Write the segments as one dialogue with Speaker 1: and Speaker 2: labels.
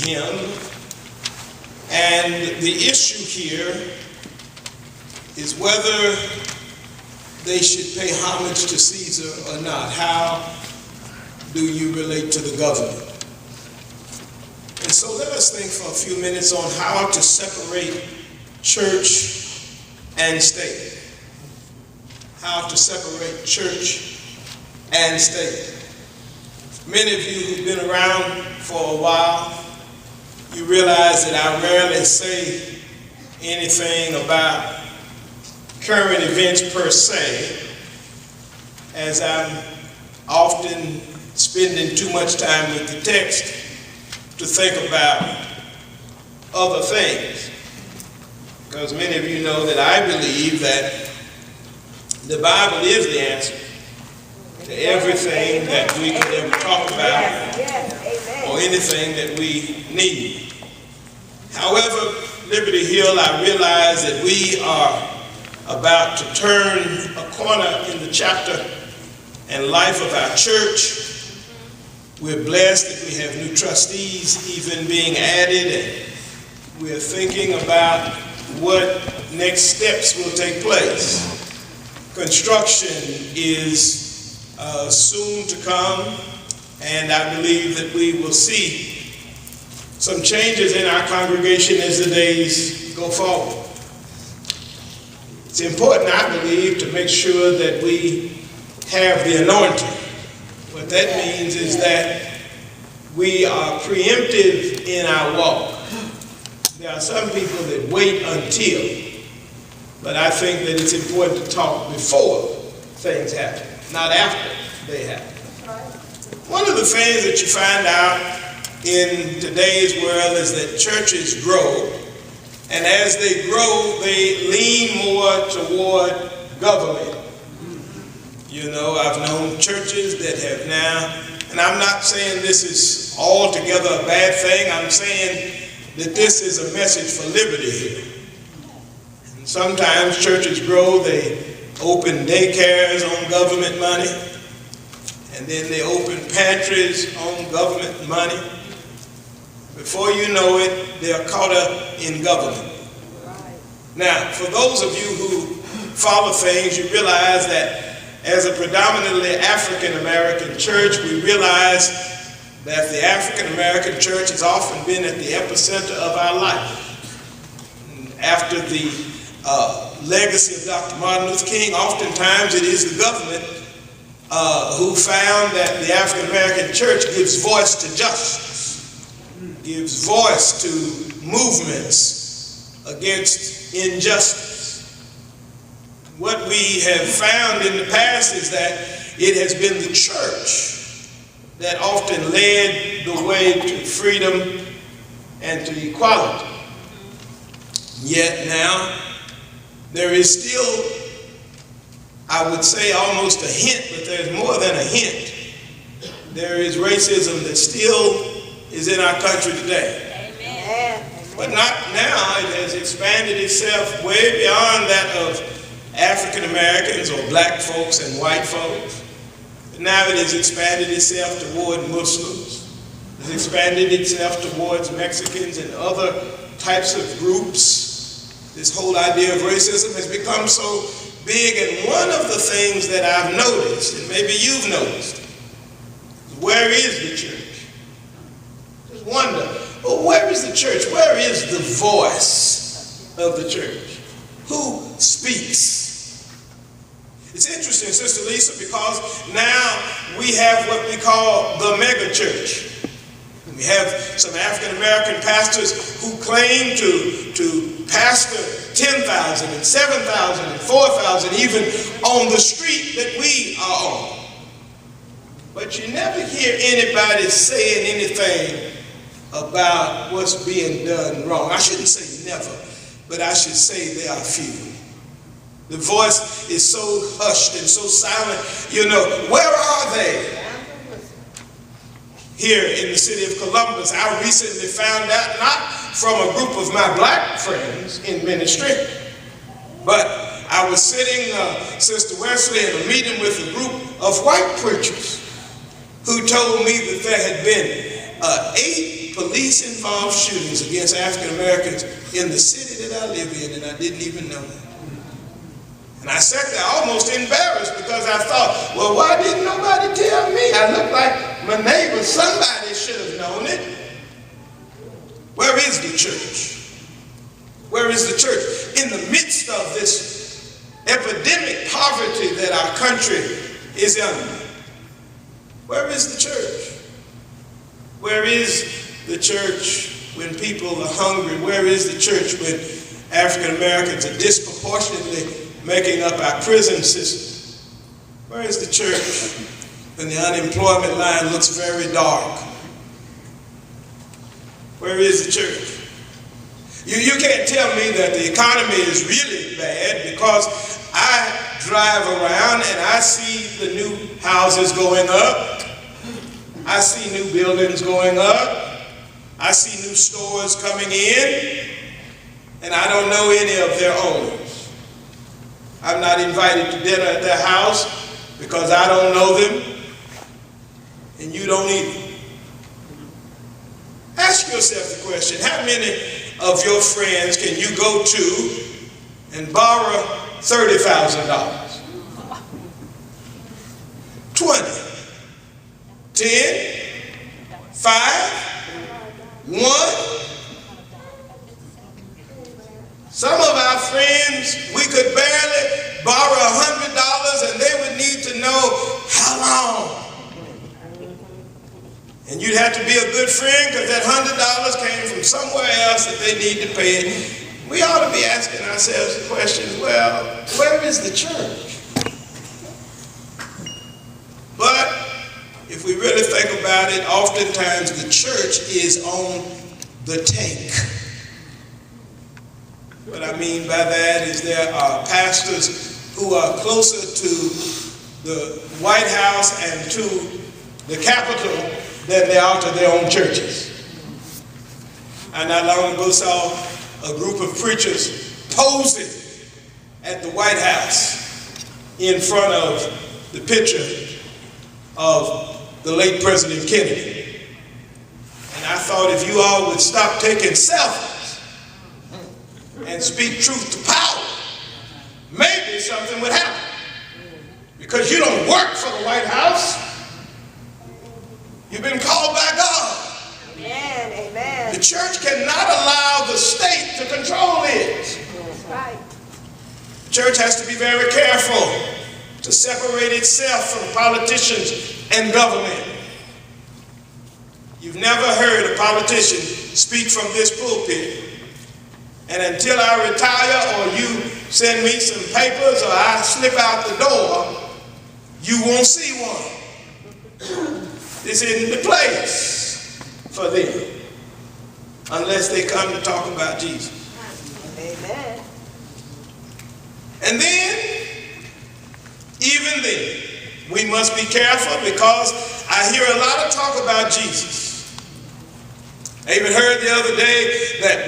Speaker 1: him. And the issue here is whether they should pay homage to Caesar or not. How do you relate to the government? And so let us think for a few minutes on how to separate church and state. How to separate church and state. Many of you who've been around for a while, you realize that I rarely say anything about current events per se, as I'm often spending too much time with the text to think about other things. Because many of you know that I believe that the Bible is the answer to everything that we could ever talk about or anything that we need. However, Liberty Hill, I realize that we are about to turn a corner in the chapter and life of our church. We're blessed that we have new trustees even being added, and we're thinking about what next steps will take place. Construction is soon to come, and I believe that we will see some changes in our congregation as the days go forward. It's important, I believe, to make sure that we have the anointing. What that means is that we are preemptive in our walk. There are some people that wait until, but I think that it's important to talk before things happen, not after they happen. One of the things that you find out in today's world is that churches grow, and as they grow, they lean more toward government. You know, I've known churches that have now, and I'm not saying this is altogether a bad thing, I'm saying that this is a message for liberty here. And sometimes churches grow, they open daycares on government money, and then they open pantries on government money. Before you know it, they're caught up in government. Now, for those of you who follow things, you realize that as a predominantly African-American church, we realize that the African-American church has often been at the epicenter of our life. And after the legacy of Dr. Martin Luther King, oftentimes it is the government who found that the African-American church gives voice to justice, gives voice to movements against injustice. What we have found in the past is that it has been the church that often led the way to freedom and to equality. Yet now, there is still, I would say almost a hint, but there's more than a hint. There is racism that still is in our country today. Amen. But not now. It has expanded itself way beyond that of African Americans or black folks and white folks. But now it has expanded itself toward Muslims. It has expanded itself towards Mexicans and other types of groups. This whole idea of racism has become so big, and one of the things that I've noticed, and maybe you've noticed, where is the church? Just wonder, well, where is the church? Where is the voice of the church? Who speaks? It's interesting, Sister Lisa, because now we have what we call the mega church. We have some African-American pastors who claim to pastor 10,000 and 7,000 and 4,000 even on the street that we are on. But you never hear anybody saying anything about what's being done wrong. I shouldn't say never, but I should say there are few. The voice is so hushed and so silent. You know, where are they? Here in the city of Columbus, I recently found out, not from a group of my black friends in ministry, but I was sitting, Sister Wesley, in a meeting with a group of white preachers who told me that there had been 8 police-involved shootings against African Americans in the city that I live in, and I didn't even know it. And I sat there almost embarrassed because I thought, well, why didn't nobody tell me? I looked like my neighbor. Somebody should have known it. Where is the church? Where is the church? In the midst of this epidemic poverty that our country is under, where is the church? Where is the church when people are hungry? Where is the church when African Americans are disproportionately making up our prison system? Where is the church when the unemployment line looks very dark? Where is the church? You can't tell me that the economy is really bad, because I drive around and I see the new houses going up. I see new buildings going up. I see new stores coming in, and I don't know any of their owners. I'm not invited to dinner at their house because I don't know them, and you don't either. Ask yourself the question, how many of your friends can you go to and borrow $30,000? 20, 10, 5, 1. Some of our friends, we could barely borrow $100, and they would need to know how long. And you'd have to be a good friend, because that $100 came from somewhere else that they need to pay it. We ought to be asking ourselves the question, well, where is the church? But if we really think about it, oftentimes the church is on the take. What I mean by that is there are pastors who are closer to the White House and to the Capitol than they are to their own churches. I not long ago saw a group of preachers posing at the White House in front of the picture of the late President Kennedy. And I thought, if you all would stop taking selfies and speak truth to power, maybe something would happen. Because you don't work for the White House. You've been called by God.
Speaker 2: Amen, amen.
Speaker 1: The church cannot allow the state to control it.
Speaker 2: That's right.
Speaker 1: The church has to be very careful to separate itself from politicians and government. You've never heard a politician speak from this pulpit, and until I retire or you send me some papers or I slip out the door, you won't see one. This isn't the place for them unless they come to talk about Jesus.
Speaker 2: Amen.
Speaker 1: And then, even then, we must be careful, because I hear a lot of talk about Jesus. I even heard the other day that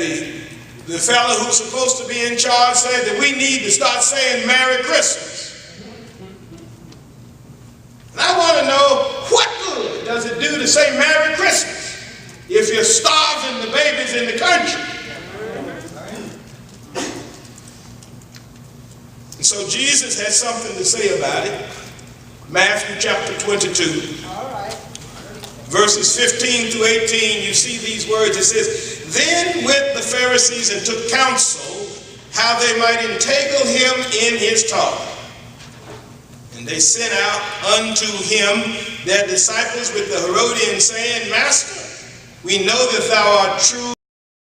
Speaker 1: the fellow who's supposed to be in charge said that we need to start saying Merry Christmas. And I want to know, what good does it do to say Merry Christmas if you're starving the babies in the country? And so Jesus has something to say about it. Matthew chapter 22.
Speaker 2: All right.
Speaker 1: Verses 15 through 18, you see these words. It says, "Then went the Pharisees and took counsel how they might entangle him in his talk. And they sent out unto him their disciples with the Herodians, saying, Master, we know that thou art true